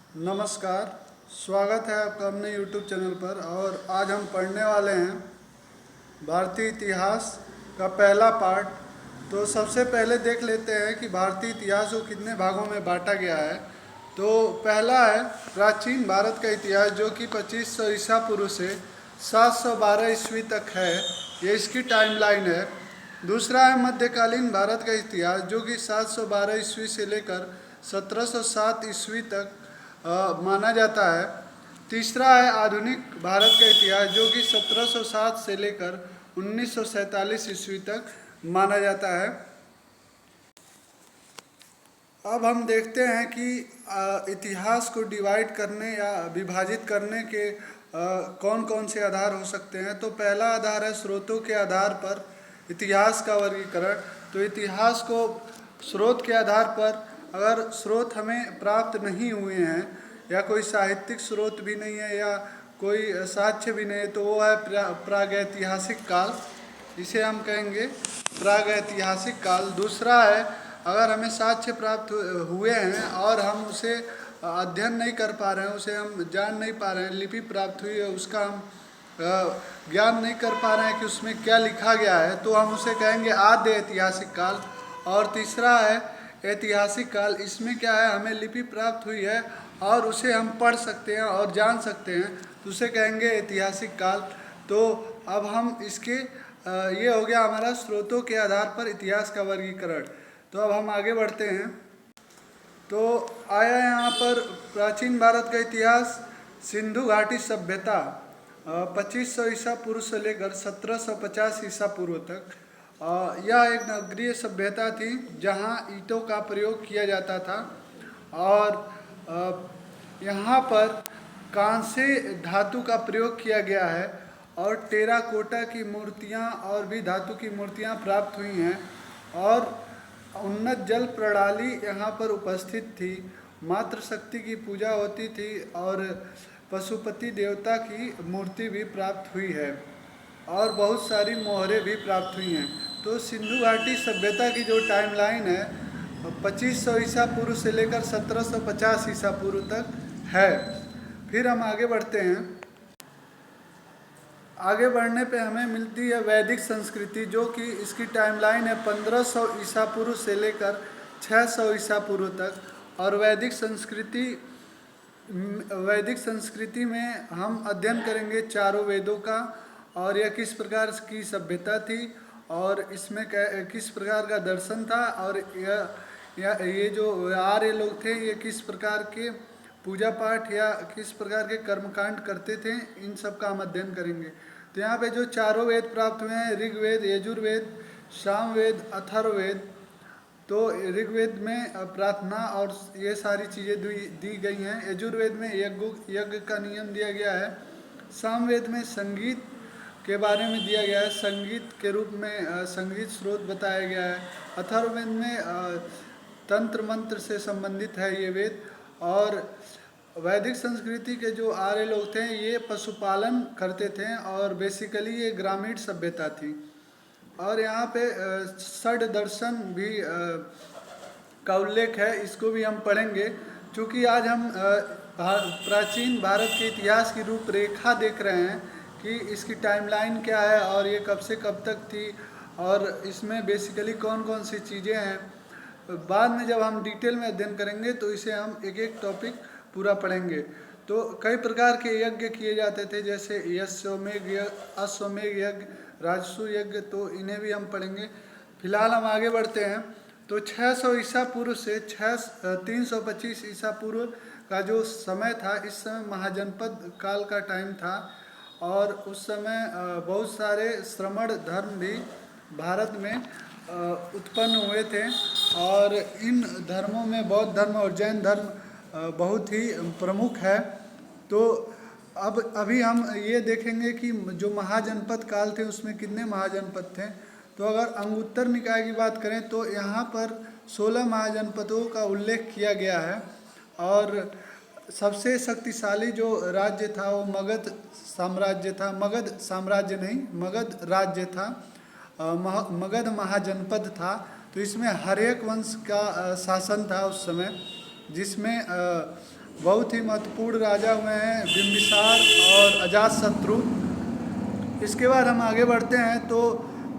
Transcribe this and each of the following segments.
नमस्कार। स्वागत है आपका अपने YouTube चैनल पर। और आज हम पढ़ने वाले हैं भारतीय इतिहास का पहला पार्ट। तो सबसे पहले देख लेते हैं कि भारतीय इतिहास को कितने भागों में बांटा गया है। तो पहला है प्राचीन भारत का इतिहास, जो कि 2500 ईसा पूर्व से 712 ईस्वी तक है। ये इसकी टाइमलाइन है। दूसरा है मध्यकालीन भारत का इतिहास, जो कि 712 ईस्वी से लेकर 1707 ईस्वी तक माना जाता है। तीसरा है आधुनिक भारत का इतिहास, जो कि 1707 से लेकर 1947 ईस्वी तक माना जाता है। अब हम देखते हैं कि इतिहास को डिवाइड करने या विभाजित करने के कौन कौन से आधार हो सकते हैं। तो पहला आधार है स्रोतों के आधार पर इतिहास का वर्गीकरण। तो इतिहास को स्रोत के आधार पर, अगर स्रोत हमें प्राप्त नहीं हुए हैं या कोई साहित्यिक स्रोत भी नहीं है या कोई साक्ष्य भी नहीं है, तो वो है प्रागैतिहासिक काल। इसे हम कहेंगे प्रागैतिहासिक काल। दूसरा है, अगर हमें साक्ष्य प्राप्त हुए हैं और हम उसे अध्ययन नहीं कर पा रहे हैं, उसे हम जान नहीं पा रहे हैं, लिपि प्राप्त हुई है उसका हम ज्ञान नहीं कर पा रहे हैं कि उसमें क्या लिखा गया है, तो हम उसे कहेंगे आद्य ऐतिहासिक काल। और तीसरा है ऐतिहासिक काल। इसमें क्या है, हमें लिपि प्राप्त हुई है और उसे हम पढ़ सकते हैं और जान सकते हैं, तो उसे कहेंगे ऐतिहासिक काल। तो अब हम इसके ये हो गया हमारा स्रोतों के आधार पर इतिहास का वर्गीकरण। तो अब हम आगे बढ़ते हैं। तो आया यहाँ पर प्राचीन भारत का इतिहास, सिंधु घाटी सभ्यता 2500 ईसा पूर्व से लेकर 1750 ईसा पूर्व तक। यह एक नगरीय सभ्यता थी जहाँ ईंटों का प्रयोग किया जाता था। और यहाँ पर कांसे धातु का प्रयोग किया गया है और टेराकोटा की मूर्तियाँ और भी धातु की मूर्तियाँ प्राप्त हुई हैं। और उन्नत जल प्रणाली यहाँ पर उपस्थित थी। मातृशक्ति की पूजा होती थी और पशुपति देवता की मूर्ति भी प्राप्त हुई है और बहुत सारी मोहरें भी प्राप्त हुई हैं। तो सिंधु घाटी सभ्यता की जो टाइमलाइन है 2500 ईसा पूर्व से लेकर 1750 ईसा पूर्व तक है। फिर हम आगे बढ़ते हैं। आगे बढ़ने पे हमें मिलती है वैदिक संस्कृति, जो कि इसकी टाइमलाइन है 1500 ईसा पूर्व से लेकर 600 ईसा पूर्व तक। और वैदिक संस्कृति में हम अध्ययन करेंगे चारों वेदों का और यह किस प्रकार की सभ्यता थी और इसमें किस प्रकार का दर्शन था और ये जो आर्य लोग थे ये किस प्रकार के पूजा पाठ या किस प्रकार के कर्मकांड करते थे, इन सब का हम अध्ययन करेंगे। तो यहाँ पे जो चारों वेद प्राप्त हुए हैं, ऋग्वेद, यजुर्वेद, सामवेद, अथर्ववेद। तो ऋग्वेद में प्रार्थना और ये सारी चीज़ें दी गई हैं। यजुर्वेद में यज्ञ का नियम दिया गया है। सामवेद में संगीत के बारे में दिया गया है, संगीत के रूप में संगीत स्रोत बताया गया है। अथर्ववेद में तंत्र मंत्र से संबंधित है ये वेद। और वैदिक संस्कृति के जो आर्य लोग थे ये पशुपालन करते थे और बेसिकली ये ग्रामीण सभ्यता थी। और यहाँ पे षड दर्शन भी का उल्लेख है, इसको भी हम पढ़ेंगे। क्योंकि आज हम प्राचीन भारत के इतिहास की रूपरेखा देख रहे हैं कि इसकी टाइमलाइन क्या है और ये कब से कब तक थी और इसमें बेसिकली कौन कौन सी चीज़ें हैं। बाद में जब हम डिटेल में अध्ययन करेंगे तो इसे हम एक एक टॉपिक पूरा पढ़ेंगे। तो कई प्रकार के यज्ञ किए जाते थे, जैसे यश्वमेघ यज्ञ, अश्वमेघ यज्ञ, राजसू यज्ञ, तो इन्हें भी हम पढ़ेंगे। फिलहाल हम आगे बढ़ते हैं। तो 600 ईसा पूर्व से 325 ईसा पूर्व का जो समय था, इस समय महाजनपद काल का टाइम था। और उस समय बहुत सारे श्रमण धर्म भी भारत में उत्पन्न हुए थे। और इन धर्मों में बौद्ध धर्म और जैन धर्म बहुत ही प्रमुख है। तो अब अभी हम ये देखेंगे कि जो महाजनपद काल थे उसमें कितने महाजनपद थे। तो अगर अंगुत्तर निकाय की बात करें तो यहाँ पर 16 महाजनपदों का उल्लेख किया गया है। और सबसे शक्तिशाली जो राज्य था वो मगध साम्राज्य था। मगध साम्राज्य नहीं, मगध राज्य था। मगध महाजनपद था। तो इसमें हर्यक वंश का शासन था उस समय, जिसमें बहुत ही महत्वपूर्ण राजा हुए हैं, बिंबिसार और अजातशत्रु। इसके बाद हम आगे बढ़ते हैं तो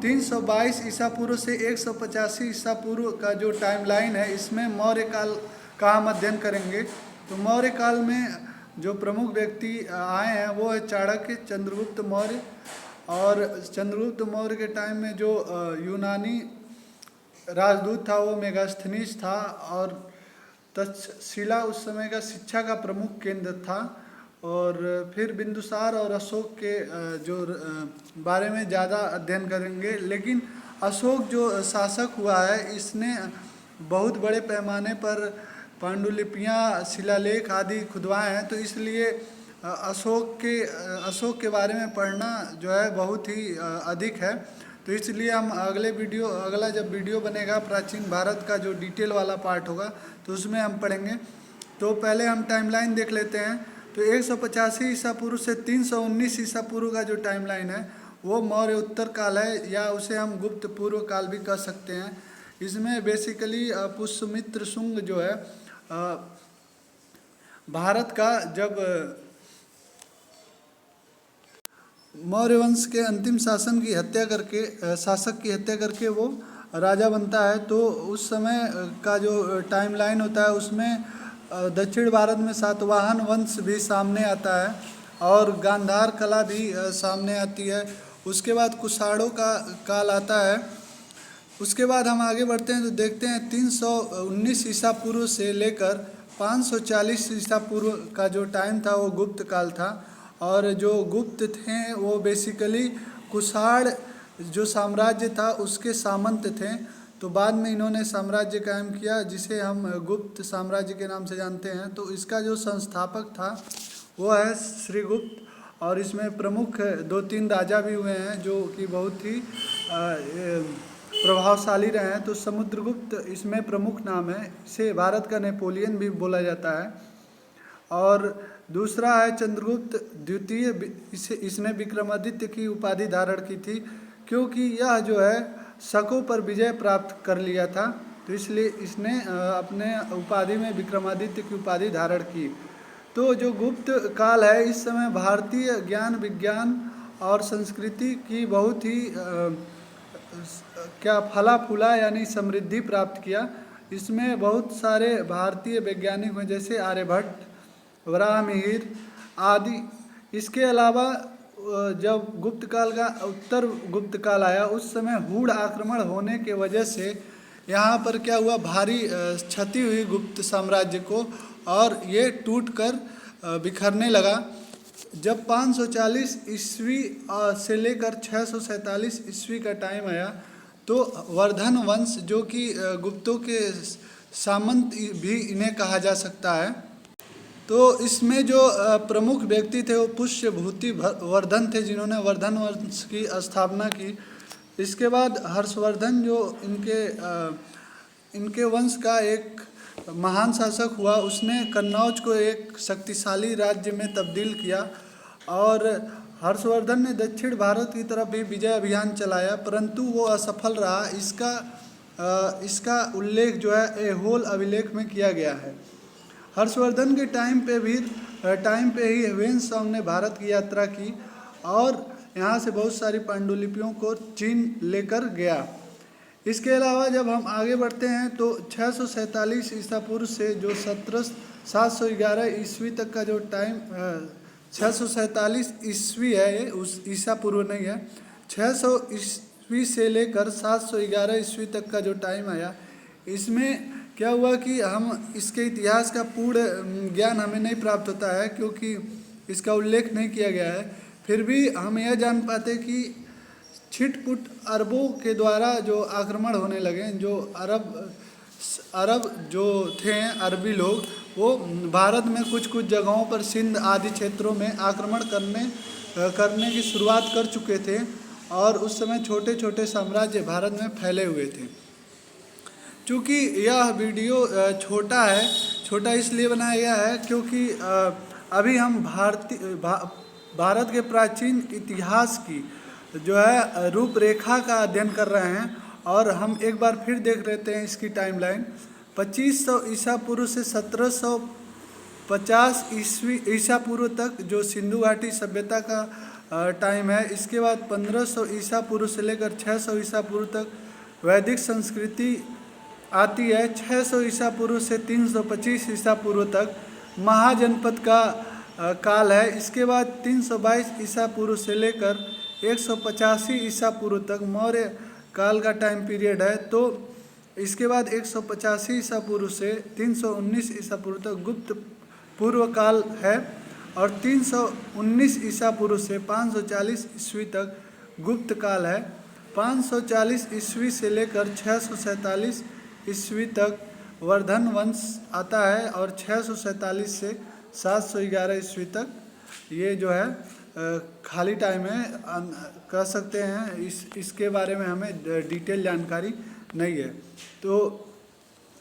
322 ईसा पूर्व से 185 ईसा पूर्व का जो टाइमलाइन है, इसमें मौर्य काल का हम अध्ययन करेंगे। तो मौर्य काल में जो प्रमुख व्यक्ति आए हैं वो है चाणक्य, चंद्रगुप्त मौर्य। और चंद्रगुप्त मौर्य के टाइम में जो यूनानी राजदूत था वो मेगास्थनीज था, और तक्षशिला उस समय का शिक्षा का प्रमुख केंद्र था। और फिर बिंदुसार और अशोक के जो बारे में ज़्यादा अध्ययन करेंगे। लेकिन अशोक जो शासक हुआ है, इसने बहुत बड़े पैमाने पर पांडुलिपियाँ, शिलालेख आदि खुदवाए हैं, तो इसलिए अशोक के बारे में पढ़ना जो है बहुत ही अधिक है। तो इसलिए हम अगला जब वीडियो बनेगा प्राचीन भारत का जो डिटेल वाला पार्ट होगा, तो उसमें हम पढ़ेंगे। तो पहले हम टाइमलाइन देख लेते हैं। तो 185 ईसा पूर्व से 319 ईसा पूर्व का जो टाइमलाइन है वो मौर्य उत्तर काल है, या उसे हम गुप्त पूर्व काल भी कह सकते हैं। इसमें बेसिकली पुष्यमित्र शुंग जो है भारत का जब मौर्य वंश के अंतिम शासक की हत्या करके वो राजा बनता है, तो उस समय का जो टाइमलाइन होता है उसमें दक्षिण भारत में सातवाहन वंश भी सामने आता है और गांधार कला भी सामने आती है। उसके बाद कुषाणों का काल आता है। उसके बाद हम आगे बढ़ते हैं तो देखते हैं 319 ईसा पूर्व से लेकर 540 ईसा पूर्व का जो टाइम था वो गुप्त काल था। और जो गुप्त थे वो बेसिकली कुषाण जो साम्राज्य था उसके सामंत थे। तो बाद में इन्होंने साम्राज्य कायम किया जिसे हम गुप्त साम्राज्य के नाम से जानते हैं। तो इसका जो संस्थापक था वो है श्रीगुप्त, और इसमें प्रमुख 2-3 राजा भी हुए हैं जो कि बहुत ही प्रभावशाली रहे हैं। तो समुद्रगुप्त इसमें प्रमुख नाम है, इसे भारत का नेपोलियन भी बोला जाता है। और दूसरा है चंद्रगुप्त द्वितीय, इसने विक्रमादित्य की उपाधि धारण की थी, क्योंकि यह जो है शकों पर विजय प्राप्त कर लिया था, तो इसलिए इसने अपने उपाधि में विक्रमादित्य की उपाधि धारण की। तो जो गुप्त काल है, इस समय भारतीय ज्ञान विज्ञान और संस्कृति की बहुत ही फला फूला यानी समृद्धि प्राप्त किया। इसमें बहुत सारे भारतीय वैज्ञानिक हैं जैसे आर्यभट्ट, वराहमिहिर आदि। इसके अलावा जब गुप्त काल का उत्तर गुप्त काल आया, उस समय हूण आक्रमण होने के वजह से यहाँ पर क्या हुआ, भारी क्षति हुई गुप्त साम्राज्य को, और ये टूट कर बिखरने लगा। जब 540 ईस्वी से लेकर 647 ईस्वी का टाइम आया, तो वर्धन वंश जो कि गुप्तों के सामंत भी इन्हें कहा जा सकता है, तो इसमें जो प्रमुख व्यक्ति थे वो पुष्यभूति वर्धन थे, जिन्होंने वर्धन वंश की स्थापना की। इसके बाद हर्षवर्धन जो इनके वंश का एक महान शासक हुआ, उसने कन्नौज को एक शक्तिशाली राज्य में तब्दील किया। और हर्षवर्धन ने दक्षिण भारत की तरफ भी विजय अभियान चलाया, परंतु वो असफल रहा। इसका उल्लेख जो है ऐहोल अभिलेख में किया गया है। हर्षवर्धन के टाइम पे ही ह्वेन-त्सांग ने भारत की यात्रा की और यहाँ से बहुत सारी पांडुलिपियों को चीन लेकर गया। इसके अलावा जब हम आगे बढ़ते हैं तो 647 ईसा पूर्व से जो 711 ईस्वी तक का जो टाइम 647 ईस्वी है, ये उस ईसा पूर्व नहीं है। 600 ईस्वी से लेकर 711 ईस्वी तक का जो टाइम आया, इसमें क्या हुआ कि हम इसके इतिहास का पूर्ण ज्ञान हमें नहीं प्राप्त होता है, क्योंकि इसका उल्लेख नहीं किया गया है। फिर भी हम यह जान पाते कि छिटपुट अरबों के द्वारा जो आक्रमण होने लगे, जो अरब जो थे अरबी लोग, वो भारत में कुछ जगहों पर सिंध आदि क्षेत्रों में आक्रमण करने की शुरुआत कर चुके थे, और उस समय छोटे छोटे साम्राज्य भारत में फैले हुए थे। चूँकि यह वीडियो छोटा इसलिए बनाया गया है क्योंकि अभी हम भारत के प्राचीन इतिहास की जो है रूपरेखा का अध्ययन कर रहे हैं, और हम एक बार फिर देख लेते हैं इसकी टाइमलाइन। 2500 ईसा पूर्व से 50 ईसा पूर्व तक जो सिंधु घाटी सभ्यता का टाइम है। इसके बाद 1500 ईसा पूर्व से लेकर 600 ईसा पूर्व तक वैदिक संस्कृति आती है। 600 ईसा पूर्व से 325 ईसा पूर्व तक महाजनपद का काल है। इसके बाद 322 ईसा पूर्व से लेकर 185 ईसा पूर्व तक मौर्य काल का टाइम पीरियड है। तो इसके बाद 185 ईसा पूर्व से 319 ईसा पूर्व तक गुप्त पूर्व काल है और 319 ईसा पूर्व से 540 ईस्वी तक गुप्त काल है। 540 ईस्वी से लेकर 647 ईस्वी तक वर्धन वंश आता है और 647 से 711 ईस्वी तक ये जो है खाली टाइम है, कह सकते हैं। इसके बारे में हमें डिटेल जानकारी नहीं है। तो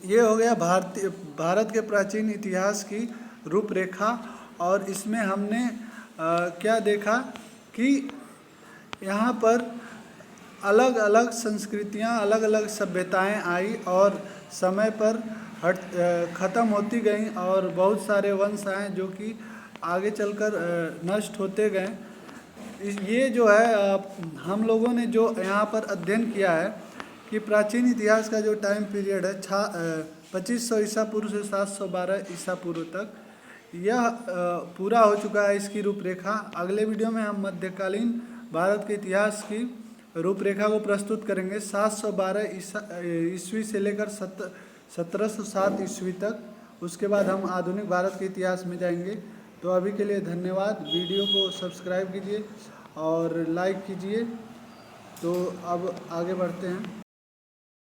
ये हो गया भारत के प्राचीन इतिहास की रूपरेखा। और इसमें हमने क्या देखा कि यहाँ पर अलग अलग संस्कृतियाँ, अलग अलग सभ्यताएं आई और समय पर ख़त्म होती गईं और बहुत सारे वंश आए जो कि आगे चलकर नष्ट होते गए। ये जो है हम लोगों ने जो यहाँ पर अध्ययन किया है कि प्राचीन इतिहास का जो टाइम पीरियड है 2500 ईसा पूर्व से 712 ईसा पूर्व तक, यह पूरा हो चुका है इसकी रूपरेखा। अगले वीडियो में हम मध्यकालीन भारत के इतिहास की रूपरेखा को प्रस्तुत करेंगे 712 ईस्वी से लेकर 1707 ईस्वी तक। उसके बाद हम आधुनिक भारत के इतिहास में जाएंगे। तो अभी के लिए धन्यवाद। वीडियो को सब्सक्राइब कीजिए और लाइक कीजिए। तो अब आगे बढ़ते हैं।